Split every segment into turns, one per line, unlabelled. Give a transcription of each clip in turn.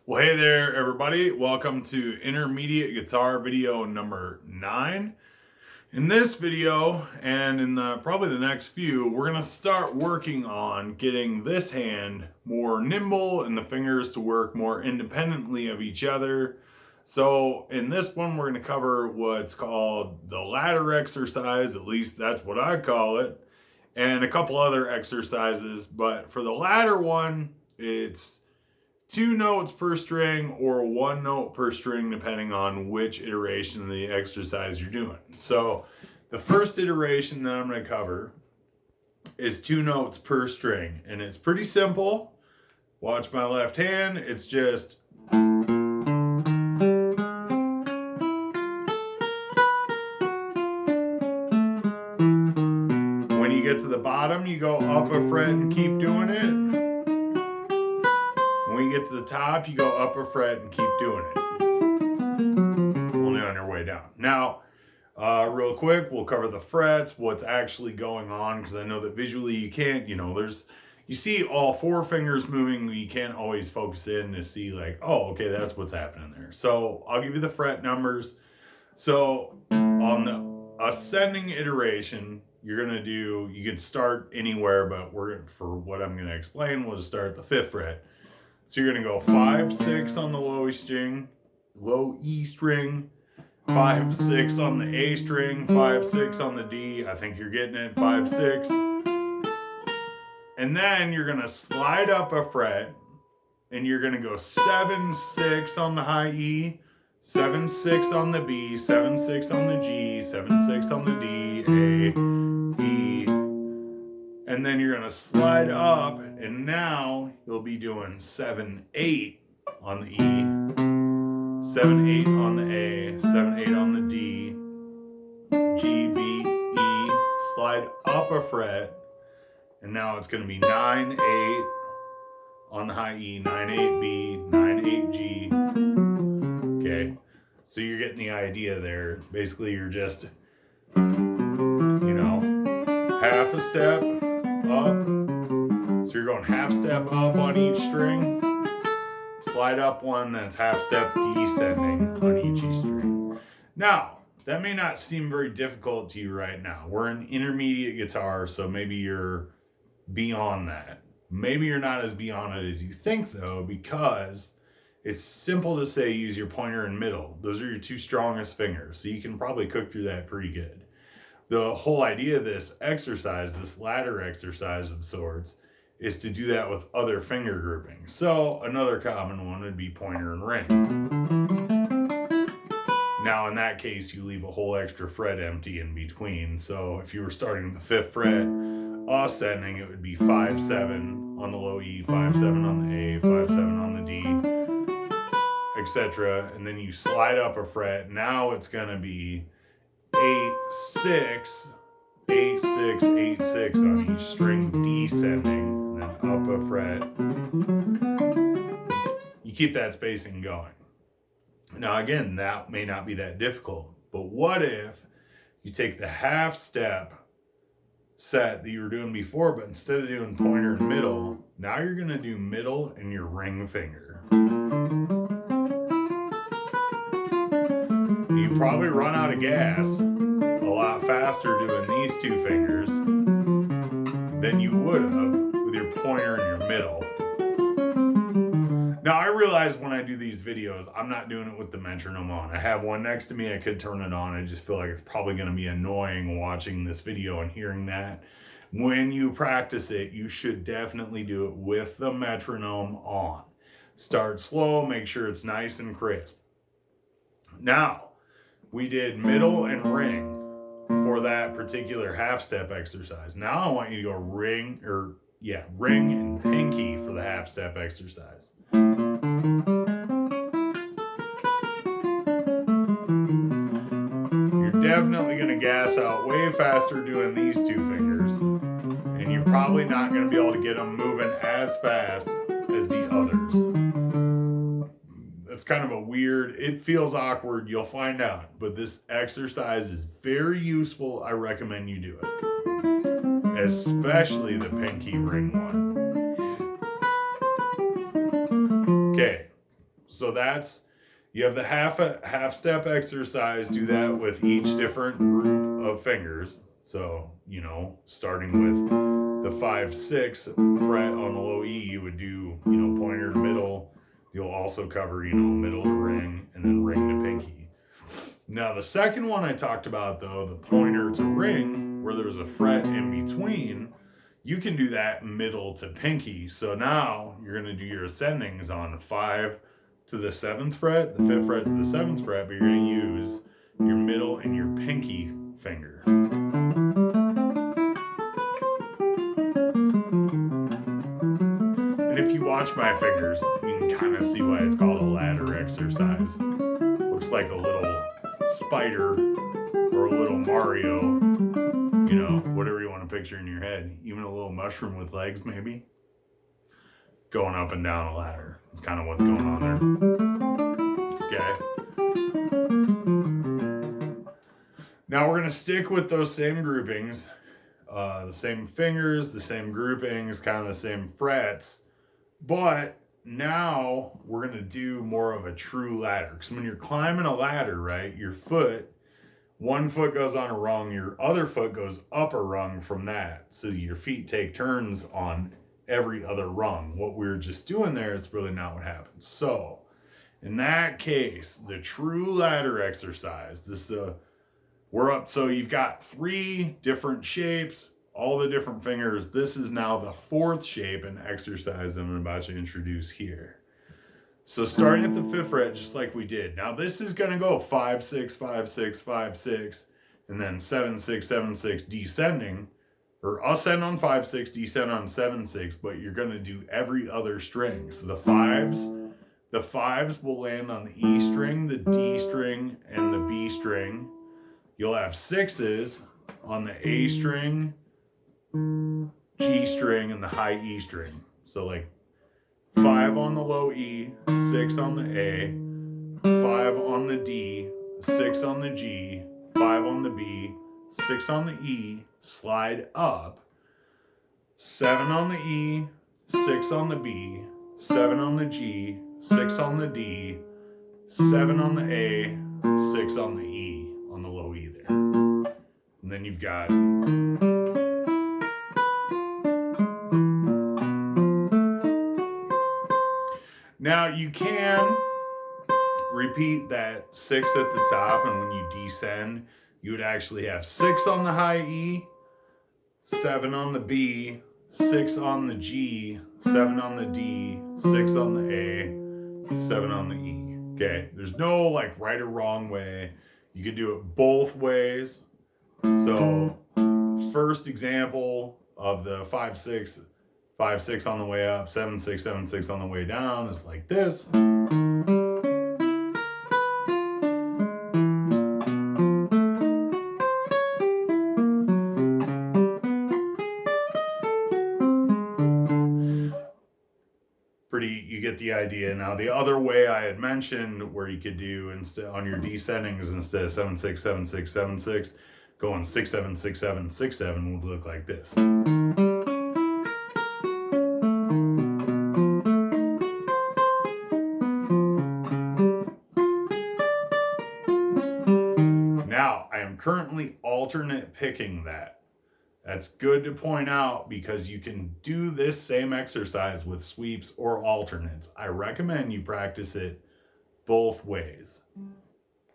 Well, hey there, everybody. Welcome to intermediate guitar video number 9. In this video, and in probably the next few, we're going to start working on getting this hand more nimble and the fingers to work more independently of each other. So in this one, we're going to cover what's called the ladder exercise, at least that's what I call it, and a couple other exercises. But for the ladder one, it's 2 notes per string or 1 note per string, depending on which iteration of the exercise you're doing. So the first iteration that I'm going to cover is 2 notes per string, and it's pretty simple. Watch my left hand. It's just when you get to the bottom, you go up a fret and keep doing it. When you get to the top, you go up a fret and keep doing it. Only on your way down. Now, real quick, we'll cover the frets, what's actually going on, because I know that visually you can't, you see all 4 fingers moving, you can't always focus in to see like, oh, okay, that's what's happening there. So I'll give you the fret numbers. So on the ascending iteration, you can start anywhere, but for what I'm going to explain, we'll just start at the 5th fret. So you're going to go 5, 6 on the low E string, 5, 6 on the A string, 5, 6 on the D. I think you're getting it, 5, 6. And then you're going to slide up a fret, and you're going to go 7, 6 on the high E, 7, 6 on the B, 7, 6 on the G, 7, 6 on the D, A, E. And then you're going to slide up, and now you'll be doing 7, 8 on the E, 7, 8 on the A, 7, 8 on the D, G, B, E, slide up a fret, and now it's going to be 9, 8 on the high E, 9, 8 B, 9, 8 G. Okay, so you're getting the idea there. Basically, you're just, half a step up. So you're going half step up on each string, slide up one that's half step descending on each string. Now, that may not seem very difficult to you right now. We're in intermediate guitar, so maybe you're beyond that. Maybe you're not as beyond it as you think, though, because it's simple to say use your pointer and middle. Those are your 2 strongest fingers, so you can probably cook through that pretty good. The whole idea of this exercise, this ladder exercise of sorts, is to do that with other finger groupings. So another common one would be pointer and ring. Now in that case, you leave a whole extra fret empty in between. So if you were starting the 5th fret, ascending, it would be 5, 7 on the low E, 5, 7 on the A, 5, 7 on the D, etc. And then you slide up a fret. Now it's going to be 8, 6, 8, 6, 8, 6 on each string descending, and then up a fret. You keep that spacing going. Now again, that may not be that difficult, but what if you take the half step set that you were doing before, but instead of doing pointer and middle, now you're going to do middle and your ring finger. You probably run out of gas a lot faster doing these 2 fingers than you would have with your pointer and your middle. Now, I realize when I do these videos, I'm not doing it with the metronome on. I have one next to me. I could turn it on. I just feel like it's probably going to be annoying watching this video and hearing that. When you practice it, you should definitely do it with the metronome on. Start slow. Make sure it's nice and crisp. Now, we did middle and ring for that particular half step exercise. Now I want you to go ring and pinky for the half step exercise. You're definitely going to gas out way faster doing these 2 fingers, and you're probably not going to be able to get them moving as fast as the others. It's kind of it feels awkward, you'll find out, but this exercise is very useful. I recommend you do it, especially the pinky ring one. Okay, So you have the half step exercise. Do that with each different group of fingers. So, starting with the 5-6 fret on the low E, you would do, pointer to middle. You'll also cover, middle to ring and then ring to pinky. Now, the second one I talked about, though, the pointer to ring, where there's a fret in between, you can do that middle to pinky. So now you're going to do your ascendings on 5 to the 7th fret, the 5th fret to the 7th fret, but you're going to use your middle and your pinky finger. And if you watch my fingers, you can kind of see why it's called a ladder exercise. Looks like a little spider or a little Mario, whatever you want to picture in your head. Even a little mushroom with legs, maybe. Going up and down a ladder. That's kind of what's going on there. Okay. Now we're going to stick with those same groupings. The same fingers, the same groupings, kind of the same frets. But now we're going to do more of a true ladder. Because when you're climbing a ladder, right, one foot goes on a rung, your other foot goes up a rung from that. So your feet take turns on every other rung. What we were just doing there is really not what happens. So in that case, the true ladder exercise, so you've got 3 different shapes, all the different fingers. This is now the 4th shape and exercise I'm about to introduce here. So starting at the 5th fret, just like we did. Now this is going to go 5-6, 5-6, 5-6, and then 7-6, 7-6 descending, or ascend on 5-6, descend on 7-6, but you're going to do every other string. So the fives will land on the E string, the D string, and the B string. You'll have 6s on the A string, G string, and the high E string. So like 5 on the low E, 6 on the A, 5 on the D, 6 on the G, 5 on the B, 6 on the E, slide up, 7 on the E, 6 on the B, 7 on the G, 6 on the D, 7 on the A, 6 on the E, on the low E there. And then you've got now you can repeat that 6 at the top, and when you descend, you would actually have 6 on the high E, 7 on the B, 6 on the G, 7 on the D, 6 on the A, 7 on the E. Okay, there's no like right or wrong way. You can do it both ways. So first example of the 5-6, 5-6 on the way up, 7-6, 7-6 on the way down is like this. You get the idea. Now the other way I had mentioned where you could do instead on your descendings, instead of 7-6, 7-6, 7-6, going 6-7, 6-7, 6-7 would look like this. Now I am currently alternate picking that. That's good to point out because you can do this same exercise with sweeps or alternates. I recommend you practice it both ways.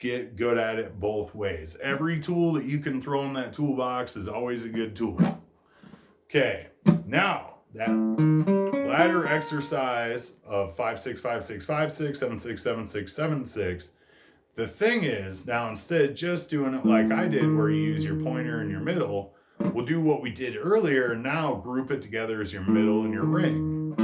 Get good at it both ways. Every tool that you can throw in that toolbox is always a good tool. Okay, now that ladder exercise of 5-6, 5-6, 5-6, 7-6, 7-6, 7-6. The thing is, now instead of just doing it like I did where you use your pointer and your middle, we'll do what we did earlier and now group it together as your middle and your ring.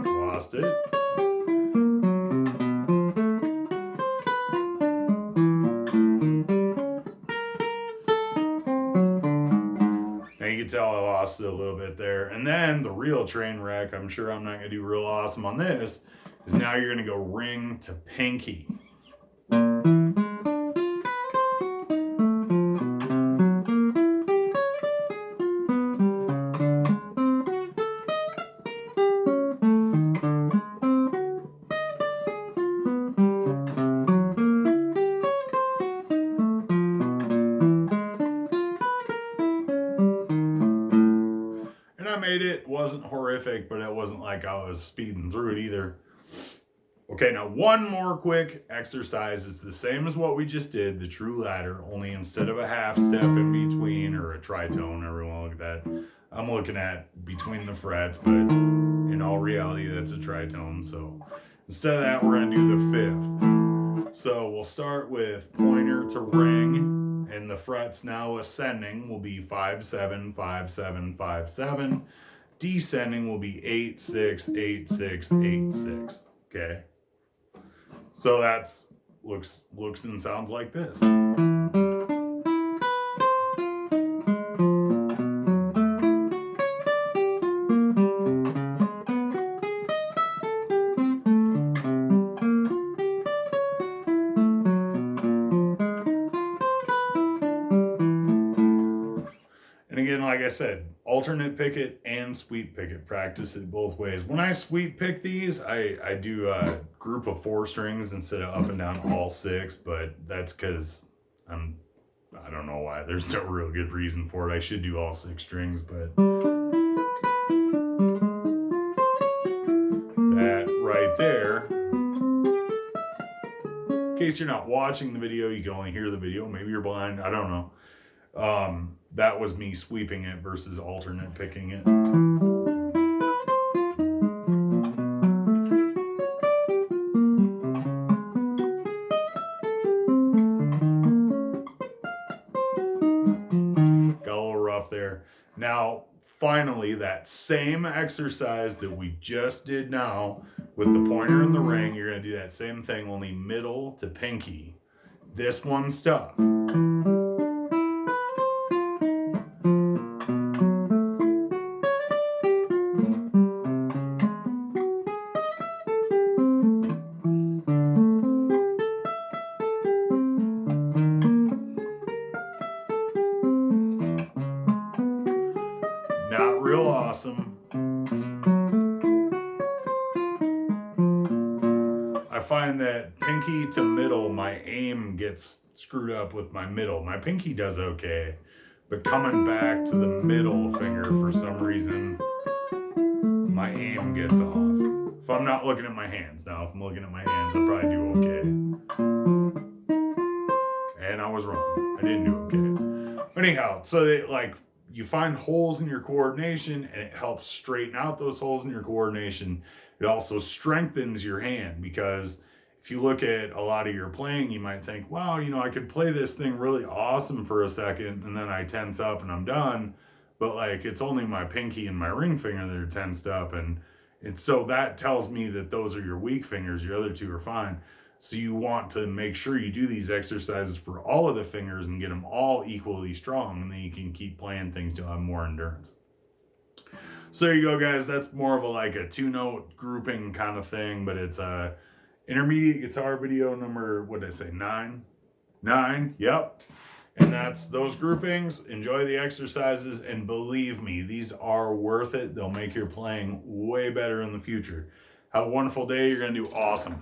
Lost it. You can tell I lost it a little bit there. And then the real train wreck, I'm sure I'm not going to do real awesome on this, is now you're going to go ring to pinky. enjoyed it. Wasn't horrific, but it wasn't like I was speeding through it either. Okay, now one more quick exercise. It's the same as what we just did, the true ladder, only instead of a half step in between or a tritone, everyone look at that. I'm looking at between the frets, but in all reality, that's a tritone. So instead of that, we're gonna do the fifth. So we'll start with pointer to ring, and the frets now ascending will be 5, 7, 5, 7, 5, 7. Descending will be 8, 6, 8, 6, 8, 6. Okay. So that's looks and sounds like this. And again, like I said, alternate pick it and sweep pick it. Practice it both ways. When I sweep pick these, I do a group of 4 strings instead of up and down all 6, but that's because I don't know why. There's no real good reason for it. I should do all 6 strings, but that right there, in case you're not watching the video, you can only hear the video. Maybe you're blind. I don't know. That was me sweeping it versus alternate picking it. Got a little rough there. Now, finally, that same exercise that we just did now with the pointer and the ring, you're going to do that same thing, only middle to pinky. This one's tough. Not real awesome. I find that pinky to middle, my aim gets screwed up with my middle. My pinky does okay, but coming back to the middle finger for some reason, my aim gets off. If I'm not looking at my hands. Now, if I'm looking at my hands, I'll probably do okay. And I was wrong. I didn't do okay. Anyhow, so you find holes in your coordination, and it helps straighten out those holes in your coordination. It also strengthens your hand, because if you look at a lot of your playing, you might think, wow, I could play this thing really awesome for a second, and then I tense up and I'm done. But it's only my pinky and my ring finger that are tensed up. And so that tells me that those are your weak fingers. Your other 2 are fine. So you want to make sure you do these exercises for all of the fingers and get them all equally strong, and then you can keep playing things to have more endurance. So there you go, guys. That's more of a 2-note grouping kind of thing, but it's a intermediate guitar video number, what did I say, 9? 9, yep. And that's those groupings. Enjoy the exercises, and believe me, these are worth it. They'll make your playing way better in the future. Have a wonderful day. You're going to do awesome.